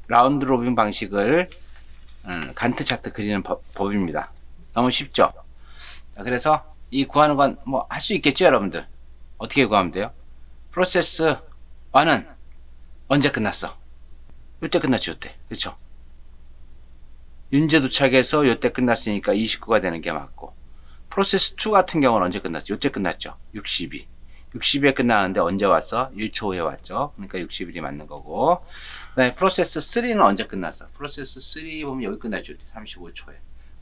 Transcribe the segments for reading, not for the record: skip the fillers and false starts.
라운드 로빈 방식을 간트 차트 그리는 법입니다. 너무 쉽죠? 그래서 이 구하는 건 뭐 할 수 있겠죠, 여러분들? 어떻게 구하면 돼요? 프로세스 1은 언제 끝났어? 요때 끝났죠, 요때. 그렇죠? 윤제 도착해서 요때 끝났으니까 29가 되는 게 맞고, 프로세스 2 같은 경우는 언제 끝났죠? 요때 끝났죠. 60이. 60에 끝나는데 언제 왔어? 1초 후에 왔죠. 그러니까 60일이 맞는 거고. 그 다음에 프로세스 3는 언제 끝났어? 프로세스 3 보면 여기 끝났죠. 35초에.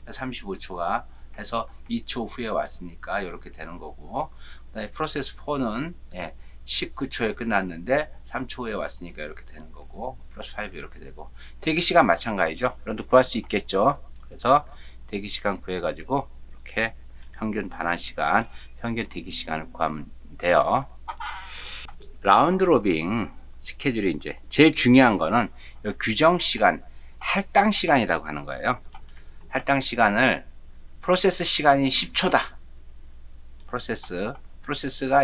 35초가 해서 2초 후에 왔으니까 이렇게 되는 거고. 그 다음에 프로세스 4는 19초에 끝났는데 3초 후에 왔으니까 이렇게 되는 거고. 플러스 5 이렇게 되고. 대기시간 마찬가지죠. 여러분도 구할 수 있겠죠. 그래서 대기시간 구해가지고 이렇게 평균 반환시간, 평균 대기시간을 구하면 돼요. 라운드 로빙 스케줄이 이제 제일 중요한 거는 규정 시간, 할당 시간이라고 하는 거예요. 할당 시간을 프로세스 시간이 10초다. 프로세스가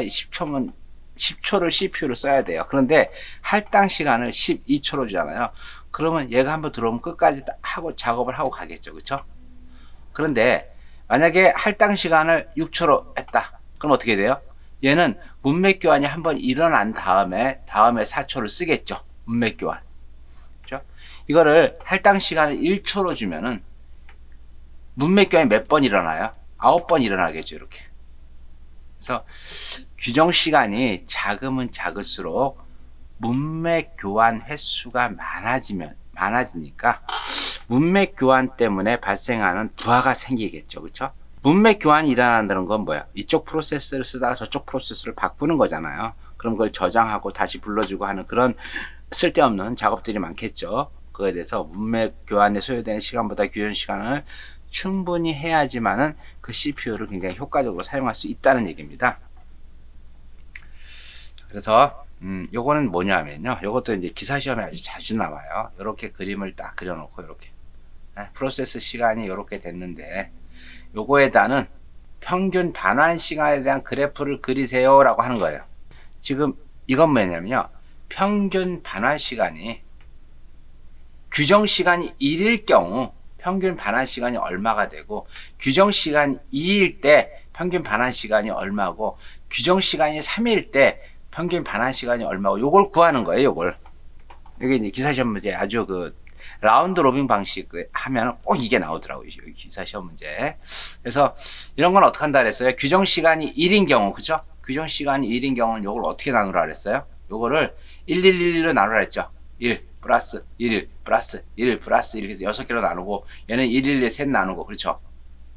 10초면 10초를 CPU를 써야 돼요. 그런데 할당 시간을 12초로 주잖아요. 그러면 얘가 한번 들어오면 끝까지 하고 작업을 하고 가겠죠. 그렇죠? 그런데 만약에 할당 시간을 6초로 했다. 그럼 어떻게 돼요? 얘는 문맥 교환이 한번 일어난 다음에 4초를 쓰겠죠. 문맥 교환. 그렇죠? 이거를 할당 시간을 1초로 주면은 문맥 교환이 몇 번 일어나요? 9번 일어나겠죠. 이렇게. 그래서 규정 시간이 작으면 작을수록 문맥 교환 횟수가 많아지니까 문맥 교환 때문에 발생하는 부하가 생기겠죠. 그렇죠? 문맥 교환이 일어난다는 건 뭐야? 이쪽 프로세스를 쓰다가 저쪽 프로세스를 바꾸는 거잖아요. 그럼 그걸 저장하고 다시 불러주고 하는 그런 쓸데없는 작업들이 많겠죠. 그거에 대해서 문맥 교환에 소요되는 시간보다 규정 시간을 충분히 해야지만은 그 CPU를 굉장히 효과적으로 사용할 수 있다는 얘기입니다. 그래서 요거는 뭐냐면요. 요것도 이제 기사 시험에 아주 자주 나와요. 이렇게 그림을 딱 그려놓고 이렇게 프로세스 시간이 이렇게 됐는데 요거에다는 평균 반환 시간에 대한 그래프를 그리세요 라고 하는 거예요. 지금 이건 뭐냐면요. 평균 반환 시간이 규정 시간이 1일 경우 평균 반환 시간이 얼마가 되고 규정 시간 2일 때 평균 반환 시간이 얼마고 규정 시간이 3일 때 평균 반환 시간이 얼마고 요걸 구하는 거예요. 요걸. 여기 이제 기사시험 문제 아주 그 라운드 로빙 방식 하면 꼭 이게 나오더라고요. 여기 기사시험 문제. 그래서 이런 건 어떻게 한다 그랬어요? 규정 시간이 1인 경우, 그죠? 규정 시간이 1인 경우는 요걸 어떻게 나누라 그랬어요? 요거를 111로 나누라 했죠. 1 플러스 1 플러스 1 플러스 이렇게 해서 6개로 나누고 얘는 111에 셋 나누고 그렇죠?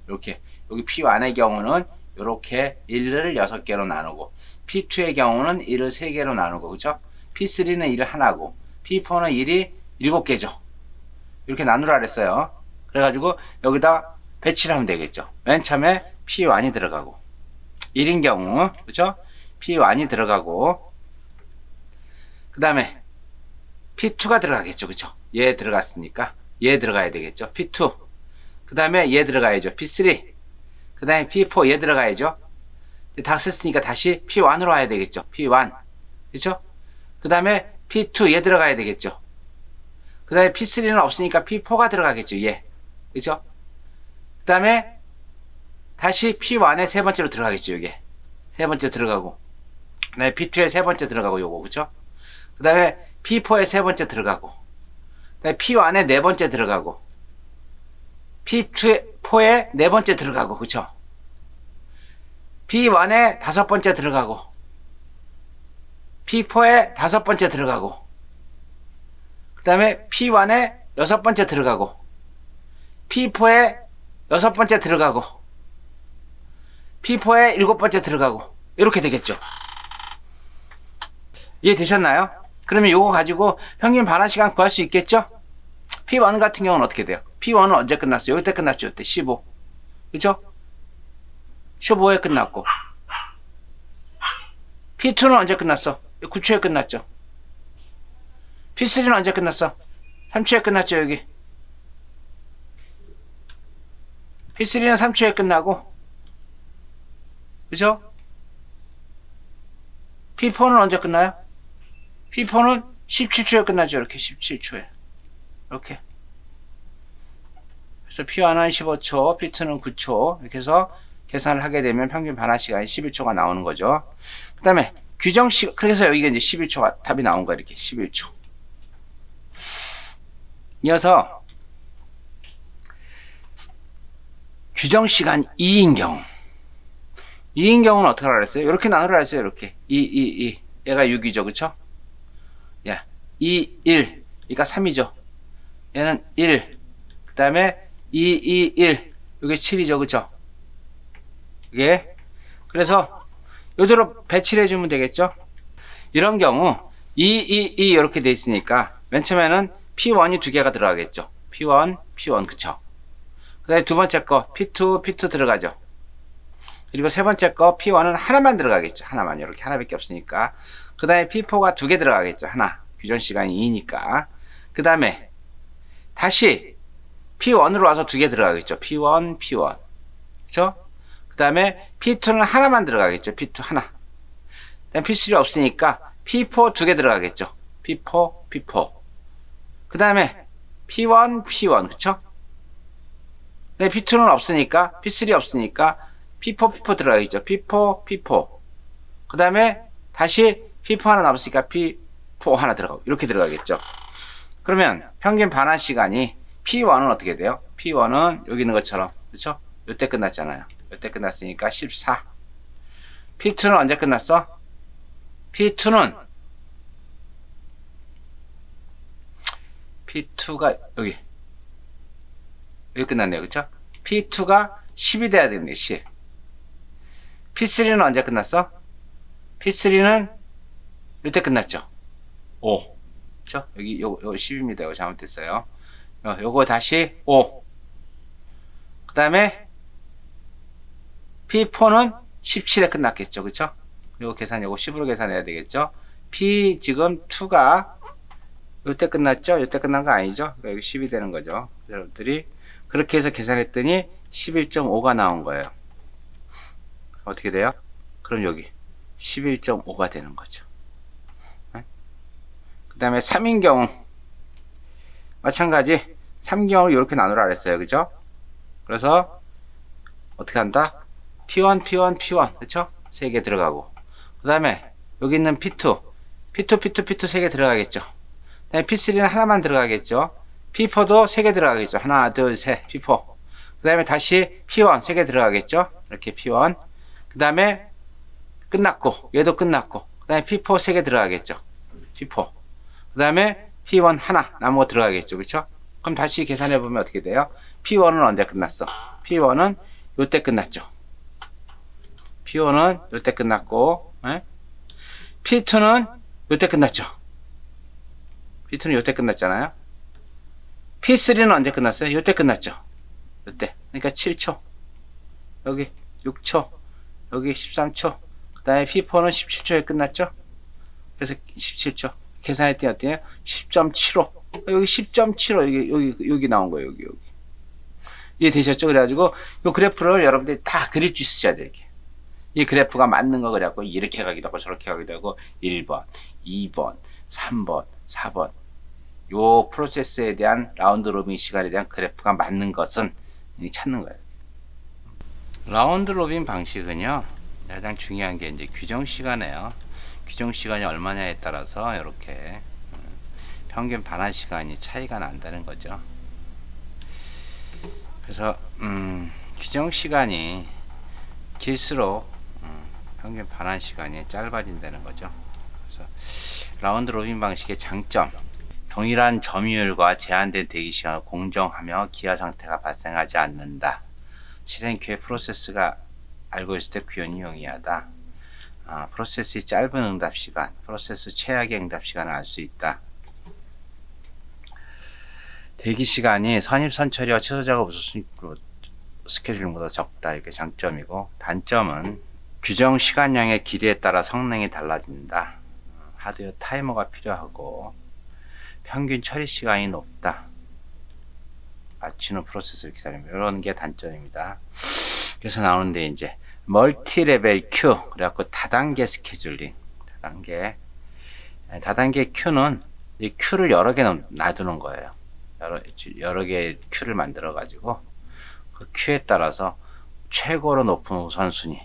이렇게 여기 P1의 경우는 이렇게 1을 6개로 나누고 P2의 경우는 1을 3개로 나누고 그렇죠? P3는 1을 하나고 P4는 1이 7개죠. 이렇게 나누라 그랬어요. 그래가지고 여기다 배치를 하면 되겠죠. 맨 처음에 P1이 들어가고 1인 경우 그렇죠? P1이 들어가고 그 다음에 P2가 들어가겠죠. 그렇죠? 얘 들어갔으니까 얘 들어가야 되겠죠. P2 그 다음에 얘 들어가야죠. P3 그 다음에 P4 얘 들어가야죠. 다 썼으니까 다시 P1으로 와야 되겠죠. P1 그렇죠? 그 다음에 P2 얘 들어가야 되겠죠. 그 다음에 P3는 없으니까 P4가 들어가겠죠. 얘 그렇죠? 그 다음에 다시 P1에 세 번째로 들어가겠죠. 이게 세 번째 들어가고 그 다음에 P2에 세 번째 들어가고 요거 그렇죠? 그 다음에 P4에 세 번째 들어가고 그 다음에 P1에 네 번째 들어가고 P4에 네 번째 들어가고 그렇죠? P1에 다섯 번째 들어가고 P4에 다섯 번째 들어가고 그 다음에 P1에 여섯 번째 들어가고 P4에 여섯 번째 들어가고 P4에 일곱 번째 들어가고 이렇게 되겠죠. 이해되셨나요? 그러면 요거 가지고 평균 반환 시간 구할 수 있겠죠? P1 같은 경우는 어떻게 돼요? P1은 언제 끝났어요? 요때 끝났죠. 요때 15 그쵸? 15에 끝났고 P2는 언제 끝났어? 9초에 끝났죠. P3는 언제 끝났어? 3초에 끝났죠. 여기 P3는 3초에 끝나고 그죠? P4는 언제 끝나요? P4는 17초에 끝나죠. 이렇게 17초에 이렇게. 그래서 P1은 15초, P2는 9초. 이렇게 해서 계산을 하게 되면 평균 반환 시간이 11초가 나오는 거죠. 그 다음에 규정 시간, 그래서 여기가 이제 11초가 답이 나온 거야. 이렇게 11초. 이어서 규정 시간 2인 경우. 2인 경우는 어떻게 하라 그랬어요? 이렇게 나누라 그랬어요. 이렇게. 2. 얘가 6이죠. 그쵸? 야, 2, 1. 얘가 3이죠. 얘는 1. 그 다음에 2, 1. 이게 7이죠. 그쵸? 이게. 그래서, 요대로 배치를 해주면 되겠죠? 이런 경우, 2, 이렇게 돼 있으니까, 맨 처음에는 P1이 두 개가 들어가겠죠. P1, 그쵸? 그 다음에 두 번째 거, P2 들어가죠. 그리고 세 번째 거, P1은 하나만 들어가겠죠. 하나만. 이렇게 하나밖에 없으니까. 그 다음에 P4가 두 개 들어가겠죠. 하나. 규정 시간이 2니까. 그 다음에, 다시, P1으로 와서 두 개 들어가겠죠. P1. 그쵸? 그 다음에 P2는 하나만 들어가겠죠. P2 하나. 그 다음에 P3 없으니까 P4 두 개 들어가겠죠. P4. 그 다음에 P1. 그쵸? 네, P2는 없으니까, P3 없으니까 P4 들어가겠죠. P4. 그 다음에 다시 P4 하나 남았으니까 P4 하나 들어가고, 이렇게 들어가겠죠. 그러면 평균 반환 시간이 P1은 어떻게 돼요? P1은 여기 있는 것처럼, 그쵸? 요때 끝났잖아요. 요때 끝났으니까 14. P2는 언제 끝났어? P2가 여기 끝났네요. 그쵸? P2가 10이 돼야 되는데 10. P3는 언제 끝났어? P3는 이때 끝났죠. 5. 그쵸? 여기 요거 10입니다. 이거 잘못됐어요. 요거 다시 5. 그 다음에 P4는 17에 끝났겠죠. 그쵸? 요거 요거 10으로 계산해야 되겠죠. P 지금 2가 요때 끝났죠? 요때 끝난 거 아니죠? 그러니까 여기 10이 되는 거죠. 여러분들이 그렇게 해서 계산했더니 11.5가 나온 거예요. 어떻게 돼요? 그럼 여기 11.5가 되는 거죠. 그 다음에 3인 경우 마찬가지 3경우를 이렇게 나누라 그랬어요. 그죠? 그래서 어떻게 한다? P1 그쵸? 3개 들어가고 그 다음에 여기 있는 P2 3개 들어가겠죠. 그 다음에 P3는 하나만 들어가겠죠. P4도 3개 들어가겠죠. 하나, 둘, 셋, P4. 그 다음에 다시 P1 3개 들어가겠죠. 이렇게 P1. 그 다음에 끝났고, 얘도 끝났고, 그 다음에 P4 3개 들어가겠죠. P4. 그 다음에 P1 하나, 남은 거 들어가겠죠. 그쵸? 그럼 다시 계산해보면 어떻게 돼요? P1은 언제 끝났어? P1은 요때 끝났죠. P1은 요때 끝났고, P2는 요때 끝났죠. P2는 요때 끝났잖아요. P3는 언제 끝났어요? 요때 끝났죠. 요때. 그러니까 7초. 여기 6초. 여기 13초. 그 다음에 P4는 17초에 끝났죠. 그래서 17초. 계산했더니 어때요? 10.75. 여기 10.75. 여기 나온 거예요. 여기. 이해되셨죠? 그래가지고 이 그래프를 여러분들이 다 그릴 수 있으셔야 돼요. 이 그래프가 맞는 거 그래갖고 이렇게 가기도 하고 저렇게 가기도 하고 1번, 2번, 3번, 4번 요 프로세스에 대한 라운드 로빈 시간에 대한 그래프가 맞는 것은 찾는 거예요. 라운드 로빈 방식은요 가장 중요한 게 이제 규정 시간이에요. 규정 시간이 얼마냐에 따라서 이렇게 평균 반환 시간이 차이가 난다는 거죠. 그래서 규정 시간이 길수록 평균 반환 시간이 짧아진다는 거죠. 그래서 라운드 로빈 방식의 장점, 동일한 점유율과 제한된 대기 시간을 공정하며 기하 상태가 발생하지 않는다. 실행 기회 프로세스가 알고 있을 때 구현이 용이하다. 프로세스의 짧은 응답 시간, 프로세스 최악의 응답 시간을 알 수 있다. 대기 시간이 선입선처리와 취소 작업 스케줄보다 적다. 이게 장점이고, 단점은 규정 시간량의 길이에 따라 성능이 달라진다. 하드웨어 타이머가 필요하고 평균 처리 시간이 높다. 맞추는 프로세스를 기다립니다. 이런 게 단점입니다. 그래서 나오는데 이제 멀티 레벨 큐, 그래갖고 다단계 스케줄링, 다단계 큐는 이 큐를 여러 개 놔두는 거예요. 여러 개의 큐를 만들어 가지고 그 큐에 따라서 최고로 높은 우선순위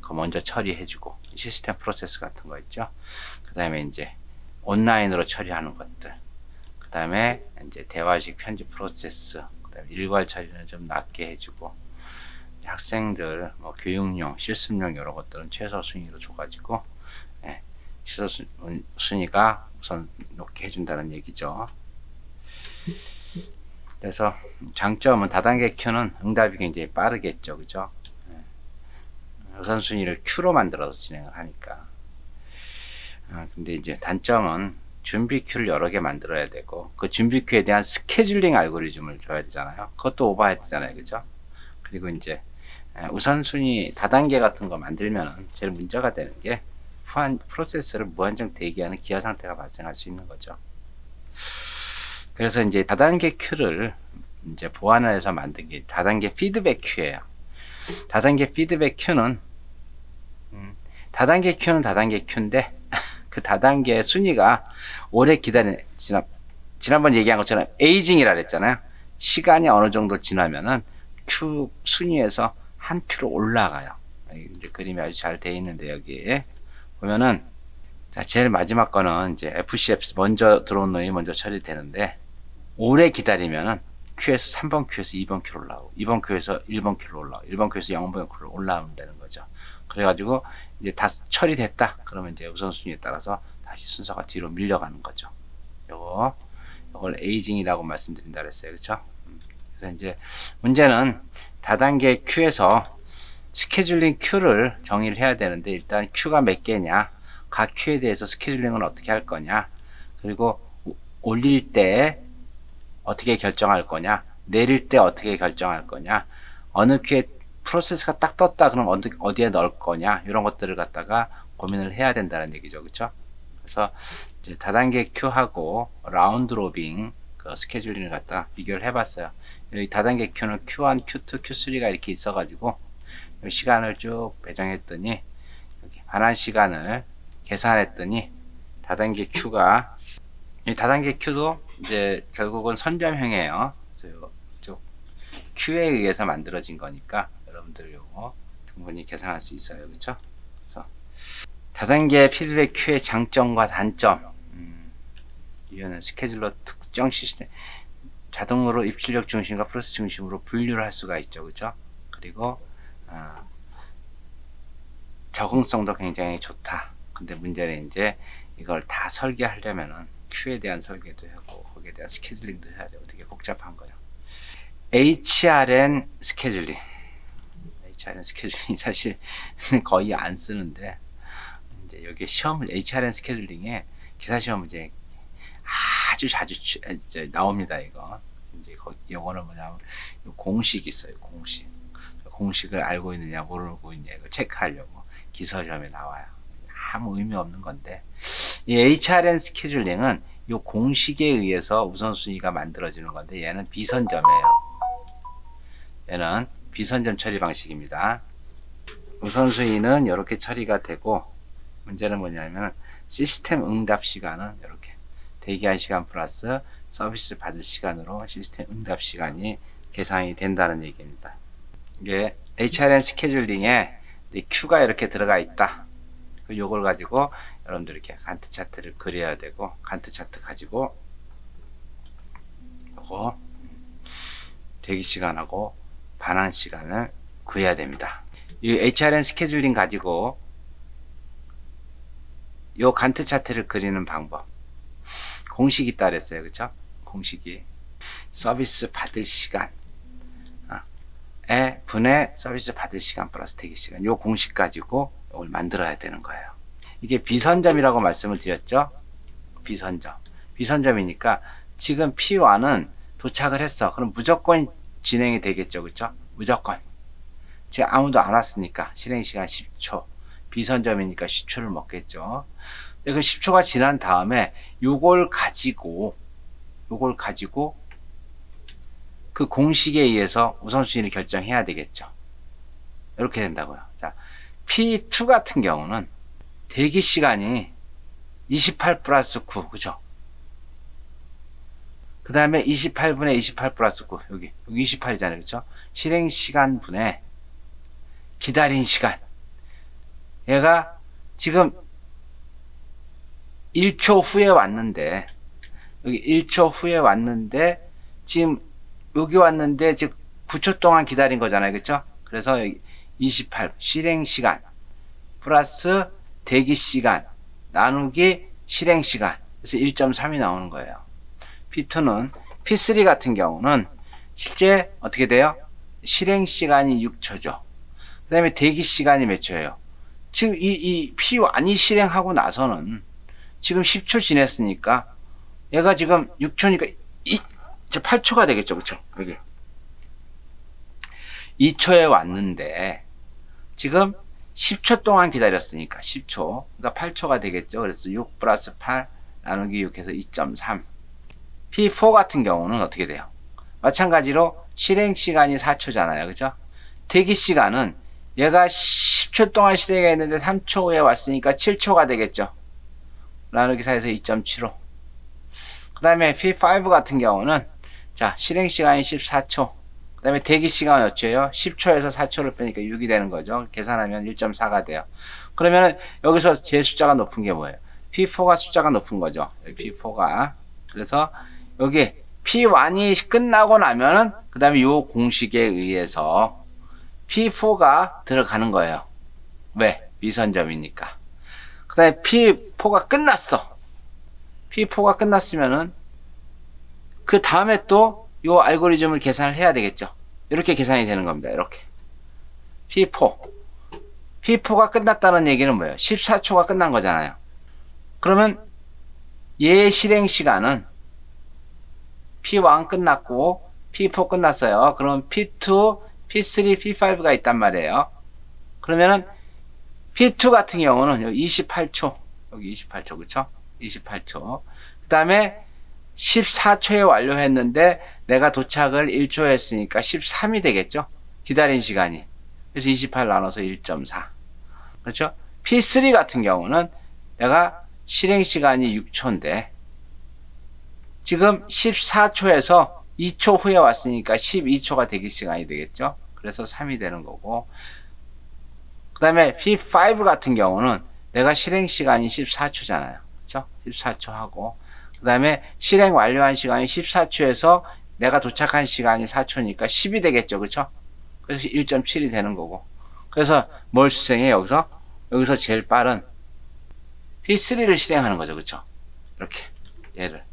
그 먼저 처리해 주고, 시스템 프로세스 같은 거 있죠. 그 다음에 이제 온라인으로 처리하는 것들, 그 다음에 이제 대화식 편집 프로세스, 그 다음에 일괄 처리는 좀 낮게 해주고, 학생들 뭐 교육용, 실습용 이런 것들은 최소 순위로 줘가지고, 예, 최소 순위가 우선 높게 해준다는 얘기죠. 그래서 장점은 다단계 큐는 응답이 굉장히 빠르겠죠, 그죠? 우선순위를 큐로 만들어서 진행을 하니까. 근데 이제 단점은 준비 큐를 여러 개 만들어야 되고, 그 준비 큐에 대한 스케줄링 알고리즘을 줘야 되잖아요. 그것도 오버헤드잖아요, 그죠? 그리고 이제 우선순위 다단계 같은 거 만들면 제일 문제가 되는 게 프로세스를 무한정 대기하는 기화 상태가 발생할 수 있는 거죠. 그래서 이제 다단계 큐를 이제 보완을 해서 만든 게 다단계 피드백 큐예요. 다단계 피드백 큐는 다단계 큐인데 그 다단계 순위가 오래 지난번 얘기한 것처럼 에이징이라 그랬잖아요. 시간이 어느 정도 지나면은 큐 순위에서 한 큐로 올라가요. 이제 그림이 아주 잘 돼 있는데, 여기 보면은, 자, 제일 마지막 거는 이제 FCF 먼저 들어온 놈이 먼저 처리되는데, 오래 기다리면은 큐에서 3번 큐에서 2번 큐로 올라오고, 2번 큐에서 1번 큐로 올라오고, 1번 큐에서 0번 큐로 올라오면 되는 거죠. 그래가지고 이제 다 처리됐다 그러면 이제 우선순위에 따라서 다시 순서가 뒤로 밀려가는 거죠. 요걸 에이징이라고 말씀드린다 그랬어요, 그렇죠? 그래서 이제 문제는 다단계 큐에서 스케줄링 큐를 정의를 해야 되는데, 일단 큐가 몇 개냐, 각 큐에 대해서 스케줄링을 어떻게 할 거냐, 그리고 올릴 때 어떻게 결정할 거냐, 내릴 때 어떻게 결정할 거냐, 어느 큐에 프로세스가 딱 떴다 그럼 어디에 넣을 거냐, 이런 것들을 갖다가 고민을 해야 된다는 얘기죠, 그렇죠? 그래서 이제 다단계 큐하고 라운드 로빙 그 스케줄링을 갖다 비교를 해봤어요. 여기 다단계 큐는 Q1, Q2, Q3가 이렇게 있어가지고 시간을 쭉 배정했더니, 여기 반환 시간을 계산했더니 다단계 큐가, 이 다단계 큐도 이제 결국은 선점형이에요. 큐에 의해서 만들어진 거니까 여러분들 요거 충분히 계산할 수 있어요, 그렇죠? 그래서 다단계 피드백 큐의 장점과 단점, 이거는 스케줄러 특정 시스템 자동으로 입출력 중심과 프로세스 중심으로 분류를 할 수가 있죠, 그렇죠? 그리고 적응성도 굉장히 좋다. 근데 문제는 이제 이걸 다 설계하려면은 큐에 대한 설계도 하고 거기에 대한 스케줄링도 해야 되고 되게 복잡한 거예요. HRN 스케줄링 사실 거의 안 쓰는데, 이제 여기 시험을 HRN 스케줄링에 기사 시험 문제 아주 자주 이제 나옵니다. 이거 이제 요거는 뭐냐면 공식 있어요. 공식을 알고 있느냐 모르고 있느냐 이거 체크하려고 기사 시험에 나와요. 아무 의미 없는 건데, 이 HRN 스케줄링은 이 공식에 의해서 우선순위가 만들어지는 건데, 얘는 비선점이에요. 얘는 비선점 처리 방식입니다. 우선순위는 이렇게 처리가 되고, 문제는 뭐냐면 시스템 응답 시간은 이렇게 대기한 시간 플러스 서비스 받을 시간으로 시스템 응답 시간이 계산이 된다는 얘기입니다. 이게 HRN 스케줄링에 Q가 이렇게 들어가 있다. 요걸 가지고 여러분들 이렇게 간트 차트를 그려야 되고, 간트 차트 가지고 요거 대기 시간하고 반환 시간을 구해야 됩니다. 이 HRN 스케줄링 가지고 요 간트 차트를 그리는 방법, 공식이 있다 그랬어요, 그쵸? 공식이 서비스 받을 시간 분의 서비스 받을 시간 플러스 대기 시간, 요 공식 가지고 이걸 만들어야 되는 거예요. 이게 비선점이라고 말씀을 드렸죠. 비선점이니까 지금 P1은 도착을 했어. 그럼 무조건 진행이 되겠죠, 그쵸? 무조건. 지금 아무도 안 왔으니까 실행 시간 10초, 비선점이니까 10초를 먹겠죠. 근데 그 10초가 지난 다음에 요걸 가지고 그 공식에 의해서 우선순위를 결정해야 되겠죠. 이렇게 된다고요. 자, P2 같은 경우는 대기 시간이 28 플러스 9, 그죠? 그 다음에 28분의 28 플러스 9. 여기 28이잖아요. 그렇죠? 실행 시간 분의 기다린 시간. 얘가 지금 1초 후에 왔는데, 여기 1초 후에 왔는데, 지금 여기 왔는데, 지금 9초 동안 기다린 거잖아요. 그렇죠? 그래서 여기 28 실행 시간 플러스 대기 시간 나누기 실행 시간. 그래서 1.3이 나오는 거예요. P2는 P3 같은 경우는 실제 어떻게 돼요? 실행 시간이 6초죠. 그 다음에 대기 시간이 몇 초예요? 지금 이 P1이 실행하고 나서는 지금 10초 지냈으니까 얘가 지금 6초니까 8초가 되겠죠. 그쵸? 여기 2초에 왔는데 지금 10초 동안 기다렸으니까 10초 그러니까 8초가 되겠죠. 그래서 6 플러스 8 나누기 6 해서 2.3. P4 같은 경우는 어떻게 돼요? 마찬가지로 실행 시간이 4초잖아요. 그죠? 대기 시간은 얘가 10초 동안 실행했는데 3초 후에 왔으니까 7초가 되겠죠. 나누기 4에서 2.75. 그 다음에 P5 같은 경우는 자 실행 시간이 14초. 그 다음에 대기 시간은 몇 초예요? 10초에서 4초를 빼니까 6이 되는 거죠. 계산하면 1.4가 돼요. 그러면 여기서 제 숫자가 높은 게 뭐예요? P4가 숫자가 높은 거죠. P4가. 그래서 여기 P1이 끝나고 나면은 그 다음에 요 공식에 의해서 P4가 들어가는 거예요. 왜? 미선점이니까. 그 다음에 P4가 끝났어. P4가 끝났으면은 그 다음에 또 요 알고리즘을 계산을 해야 되겠죠. 이렇게 계산이 되는 겁니다. 이렇게. P4가 끝났다는 얘기는 뭐예요? 14초가 끝난 거잖아요. 그러면 얘의 실행 시간은 P1 끝났고 P4 끝났어요. 그럼 P2, P3, P5가 있단 말이에요. 그러면은 P2 같은 경우는 여기 28초, 여기 28초, 그쵸? 28초. 그 다음에 14초에 완료했는데 내가 도착을 1초 했으니까 13이 되겠죠? 기다린 시간이. 그래서 28 나눠서 1.4. 그렇죠? P3 같은 경우는 내가 실행 시간이 6초인데 지금 14초에서 2초 후에 왔으니까 12초가 대기 시간이 되겠죠? 그래서 3이 되는 거고. 그 다음에 P5 같은 경우는 내가 실행 시간이 14초잖아요. 그렇죠? 14초 하고 그 다음에 실행 완료한 시간이 14초에서 내가 도착한 시간이 4초니까 10이 되겠죠. 그렇죠? 그래서 1.7이 되는 거고. 그래서 뭘 수행해? 여기서 제일 빠른 P3를 실행하는 거죠. 그렇죠? 이렇게 얘를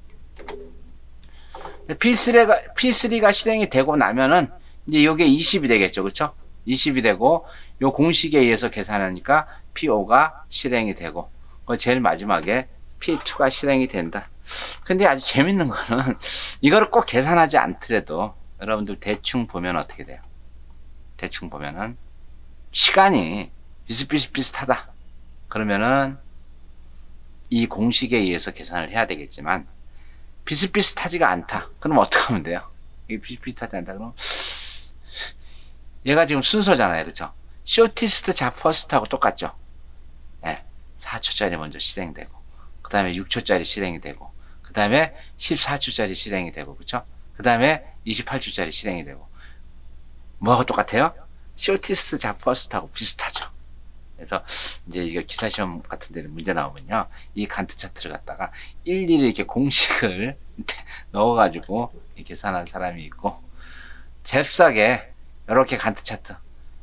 P3가 실행이 되고 나면은 이제 이게 20이 되겠죠. 그렇죠? 20이 되고 요 공식에 의해서 계산하니까 P5가 실행이 되고 제일 마지막에 P2가 실행이 된다. 근데 아주 재밌는 거는 이거를 꼭 계산하지 않더라도 여러분들 대충 보면 어떻게 돼요? 대충 보면은 시간이 비슷하다. 그러면은 이 공식에 의해서 계산을 해야 되겠지만 비슷하지가 않다. 그럼 어떻게 하면 돼요? 이게 비슷하지 않다. 그럼 얘가 지금 순서잖아요. 그렇죠? 쇼티스트 자 퍼스트하고 똑같죠? 네, 4초짜리 먼저 실행되고 그 다음에 6초짜리 실행이 되고 그 다음에 14초짜리 실행이 되고 그쵸? 그 다음에 28초짜리 실행이 되고 뭐하고 똑같아요? 쇼티스트 자 퍼스트하고 비슷하죠. 그래서 이제 이거 기사시험 같은 데는 문제 나오면요 이 간트 차트를 갖다가 일일이 이렇게 공식을 넣어가지고 계산한 사람이 있고 잽싸게 이렇게 간트 차트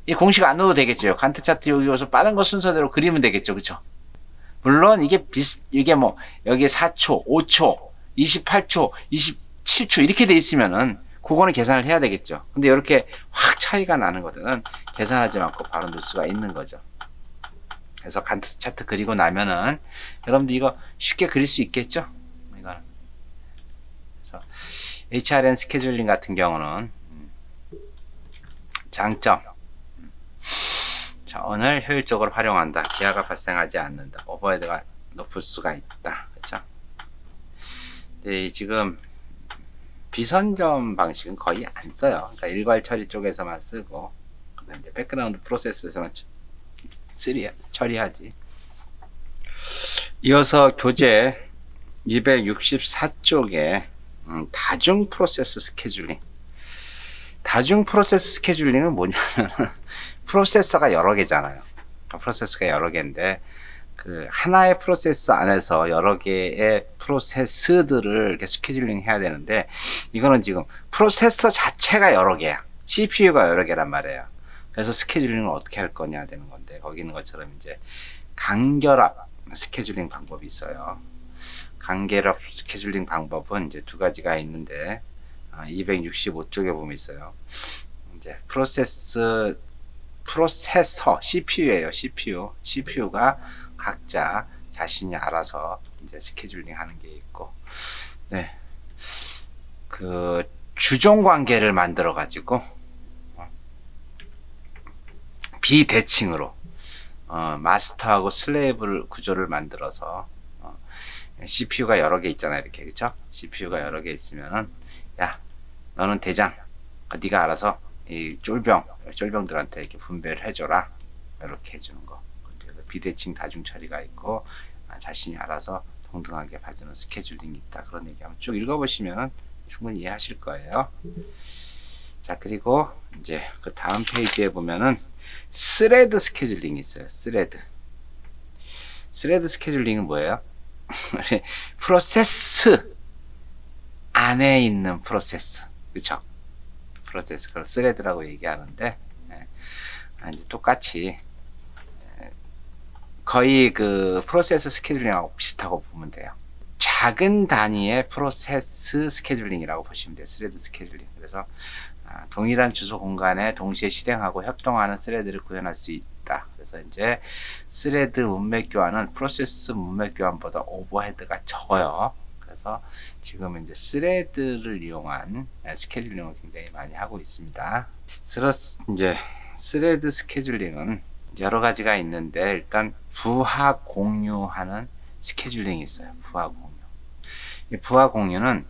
이 공식 안 넣어도 되겠죠. 간트 차트 여기 와서 빠른 거 순서대로 그리면 되겠죠. 그쵸? 물론 이게 뭐 여기 4초, 5초, 28초, 27초 이렇게 돼 있으면은 그거는 계산을 해야 되겠죠. 근데 이렇게 확 차이가 나는 것들은 계산하지 않고 바로 넣을 수가 있는 거죠. 그래서 간트 차트 그리고 나면은 여러분들 이거 쉽게 그릴 수 있겠죠? 이거는. 그래서 HRM 스케줄링 같은 경우는 장점. 자, 오늘 효율적으로 활용한다. 기하가 발생하지 않는다. 오버헤드가 높을 수가 있다. 그렇죠? 지금 비선점 방식은 거의 안 써요. 그러니까 일괄 처리 쪽에서만 쓰고 그다음에 이제 백그라운드 프로세스에서만 처리하지. 이어서 교재 264쪽에 다중 프로세스 스케줄링. 다중 프로세스 스케줄링은 뭐냐면 프로세서가 여러 개잖아요. 프로세스가 여러 개인데 그 하나의 프로세스 안에서 여러 개의 프로세스들을 이렇게 스케줄링 해야 되는데, 이거는 지금 프로세서 자체가 여러 개야. CPU가 여러 개란 말이에요. 그래서 스케줄링을 어떻게 할 거냐 되는 건데, 거기 있는 것처럼 이제 간결합 스케줄링 방법이 있어요. 간결합 스케줄링 방법은 이제 두 가지가 있는데, 265쪽에 보면 있어요. 이제 프로세서 CPU예요. CPU가 각자 자신이 알아서 이제 스케줄링 하는 게 있고, 네, 그 주종 관계를 만들어 가지고 비대칭으로 마스터하고 슬레이브 구조를 만들어서 CPU가 여러 개 있잖아요. 이렇게, 그쵸? CPU가 여러 개 있으면은, 야, 너는 대장, 네가 알아서 이 쫄병들한테 이렇게 분배를 해줘라, 이렇게 해주는 거. 비대칭 다중 처리가 있고, 자신이 알아서 동등하게 봐주는 스케줄링이 있다, 그런 얘기 한번 쭉 읽어보시면 충분히 이해하실 거예요. 자, 그리고 이제 그 다음 페이지에 보면은 스레드 스케줄링이 있어요. 스레드 스케줄링은 뭐예요? 프로세스 안에 있는 프로세스, 그쵸? 프로세스, 그걸 스레드라고 얘기하는데, 이제 똑같이 거의 그 프로세스 스케줄링하고 비슷하고 보면 돼요. 작은 단위의 프로세스 스케줄링이라고 보시면 돼요. 스레드 스케줄링. 그래서 동일한 주소 공간에 동시에 실행하고 협동하는 스레드를 구현할 수 있다. 그래서 이제 스레드 문맥 교환은 프로세스 문맥 교환보다 오버헤드가 적어요. 그래서 지금 이제 스레드를 이용한 스케줄링을 굉장히 많이 하고 있습니다. 이제 스레드 스케줄링은 여러 가지가 있는데, 일단 부하 공유하는 스케줄링이 있어요. 부하 공유. 이 부하 공유는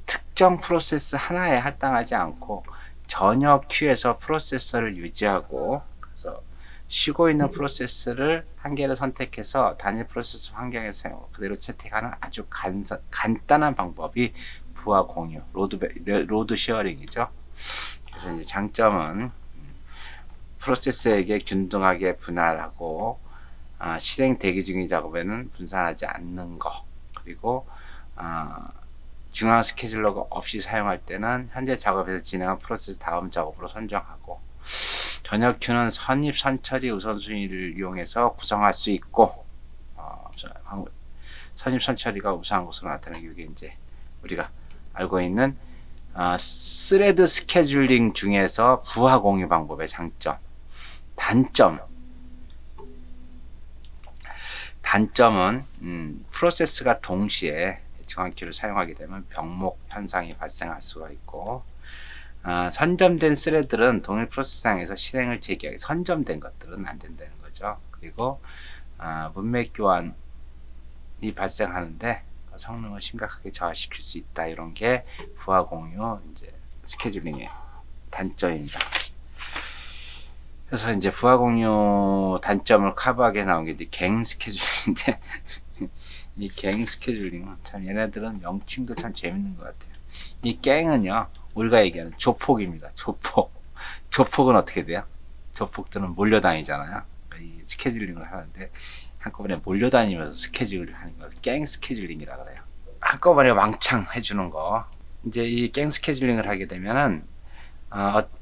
특정 프로세스 하나에 할당하지 않고 전혀 큐에서 프로세서를 유지하고, 그래서 쉬고 있는 프로세스를 한 개를 선택해서 단일 프로세서 환경에서 그대로 채택하는 아주 간단한 방법이 부하 공유, 로드 쉐어링이죠. 그래서 이제 장점은 프로세스에게 균등하게 분할하고, 실행 대기 중인 작업에는 분산하지 않는 거, 그리고 중앙 스케줄러가 없이 사용할 때는 현재 작업에서 진행한 프로세스 다음 작업으로 선정하고, 전역 큐는 선입 선처리 우선순위를 이용해서 구성할 수 있고, 선입 선처리가 우수한 것으로 나타나는 게 이제 우리가 알고 있는 스레드 스케줄링 중에서 부하 공유 방법의 장점. 단점은 프로세스가 동시에 중앙키를 사용하게 되면 병목 현상이 발생할 수가 있고, 선점된 스레드들은 동일 프로세스상에서 실행을 재개하기, 선점된 것들은 안 된다는 거죠. 그리고 문맥 교환이 발생하는데 성능을 심각하게 저하시킬 수 있다. 이런 게 부하 공유 이제 스케줄링의 단점입니다. 그래서 이제 부하 공유 단점을 커버하게 나온 게 이제 갱 스케줄링인데 이 갱 스케줄링은 참, 얘네들은 명칭도 참 재밌는 것 같아요. 이 갱은요, 우리가 얘기하는 조폭입니다. 조폭은 어떻게 돼요? 조폭들은 몰려다니잖아요. 이 스케줄링을 하는데 한꺼번에 몰려다니면서 스케줄을 하는 걸 갱 스케줄링이라 그래요. 한꺼번에 왕창 해주는 거. 이제 이 갱 스케줄링을 하게 되면은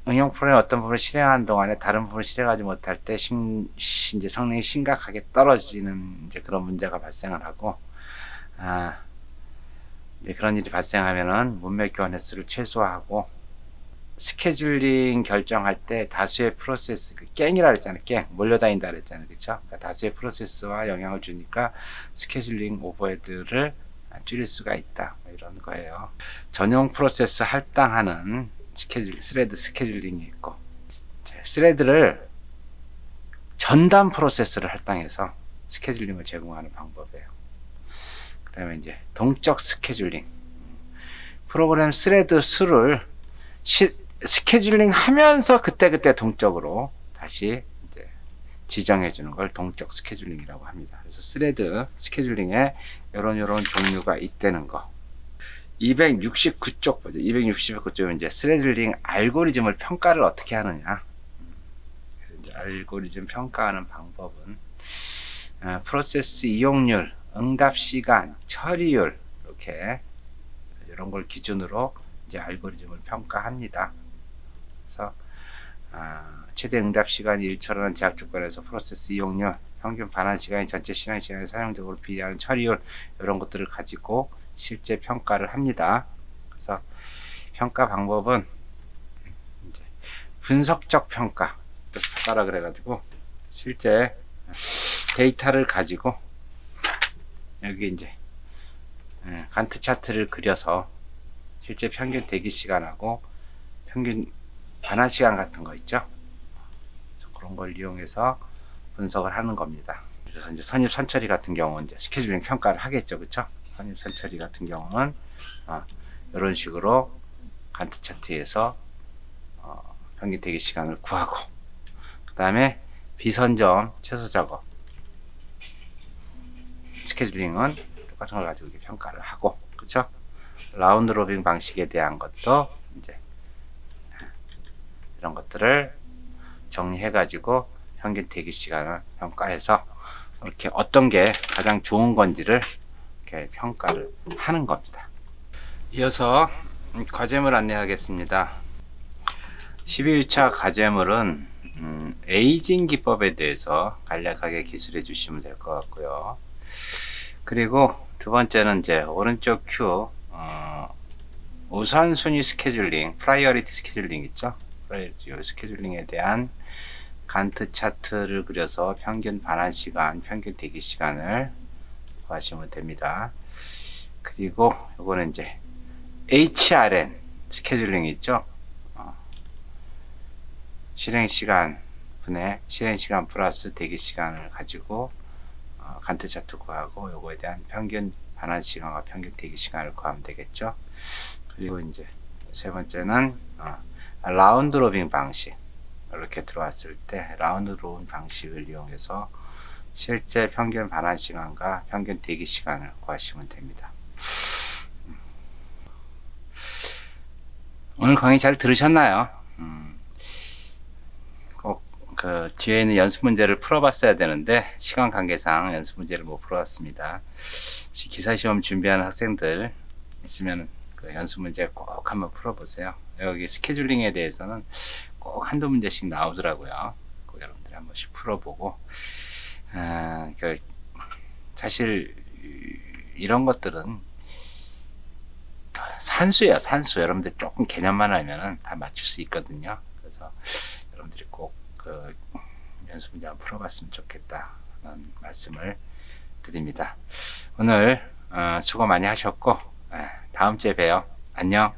응용 프로그램의 어떤 부분을 실행하는 동안에 다른 부분을 실행하지 못할 때 이제 성능이 심각하게 떨어지는 이제 그런 문제가 발생을 하고, 이제 그런 일이 발생하면은 문맥 교환 횟수를 최소화하고, 스케줄링 결정할 때 다수의 프로세스, 갱이라 그랬잖아요. 갱 몰려다닌다 그랬잖아요. 그쵸? 그러니까 다수의 프로세스와 영향을 주니까 스케줄링 오버헤드를 줄일 수가 있다, 뭐 이런 거예요. 전용 프로세스 할당하는 스레드 스케줄링이 있고, 스레드를 전담 프로세스를 할당해서 스케줄링을 제공하는 방법이에요. 그 다음에 이제 동적 스케줄링, 프로그램 스레드 수를 스케줄링 하면서 그때그때 동적으로 다시 이제 지정해 주는 걸 동적 스케줄링이라고 합니다. 그래서 스레드 스케줄링에 요런 종류가 있다는 거. 269쪽 보죠. 269쪽 이제 스케줄링 알고리즘을 평가를 어떻게 하느냐. 그래서 이제 알고리즘 평가하는 방법은 프로세스 이용률, 응답 시간, 처리율 이렇게 이런 걸 기준으로 이제 알고리즘을 평가합니다. 그래서 최대 응답 시간이 1초라는 제약 조건에서 프로세스 이용률, 평균 반환 시간이 전체 실행 시간에 사용적으로 비례하는 처리율 이런 것들을 가지고 실제 평가를 합니다. 그래서 평가 방법은 이제 분석적 평가 따라 그래가지고 실제 데이터를 가지고 여기 이제 간트 차트를 그려서 실제 평균 대기 시간하고 평균 반환 시간 같은 거 있죠. 그런 걸 이용해서 분석을 하는 겁니다. 그래서 이제 선입 선처리 같은 경우는 이제 스케줄링 평가를 하겠죠, 그렇죠? 선입 선처리 같은 경우는 이런 식으로 간트 차트에서 평균 대기 시간을 구하고, 그 다음에 비선점 최소 작업 스케줄링은 똑같은 걸 가지고 이렇게 평가를 하고, 그렇죠? 라운드 로빙 방식에 대한 것도 이제 이런 것들을 정리해 가지고 평균 대기 시간을 평가해서 이렇게 어떤 게 가장 좋은 건지를 이렇게 평가를 하는 겁니다. 이어서 과제물 안내하겠습니다. 12일차 과제물은 에이징 기법에 대해서 간략하게 기술해 주시면 될 것 같고요. 그리고 두 번째는 이제 오른쪽 큐 우선순위 스케줄링, 프라이어리티 스케줄링 있죠? 프라이어리티 스케줄링에 대한 간트 차트를 그려서 평균 반환 시간, 평균 대기 시간을 구하시면 됩니다. 그리고 이거는 이제 HRN 스케줄링 있죠? 실행 시간 분의 실행 시간 플러스 대기 시간을 가지고 간트 차트 구하고 요거에 대한 평균 반환 시간과 평균 대기 시간을 구하면 되겠죠. 그리고 이제 세 번째는 라운드 로빙 방식. 이렇게 들어왔을 때 라운드 로빙 방식을 이용해서 실제 평균 반환 시간과 평균 대기 시간을 구하시면 됩니다. 오늘 강의 잘 들으셨나요? 꼭 그 뒤에 있는 연습 문제를 풀어봤어야 되는데 시간 관계상 연습 문제를 못 풀어봤습니다. 혹시 기사시험 준비하는 학생들 있으면 그 연습 문제 꼭 한번 풀어보세요. 여기 스케줄링에 대해서는 꼭 한두 문제씩 나오더라고요. 꼭 여러분들이 한 번씩 풀어보고 사실 이런 것들은 산수예요. 산수. 여러분들 조금 개념만 알면은 다 맞출 수 있거든요. 그래서 여러분들이 꼭 그 연습 문제 한번 풀어봤으면 좋겠다 하는 말씀을 드립니다. 오늘 수고 많이 하셨고 다음 주에 봬요. 안녕.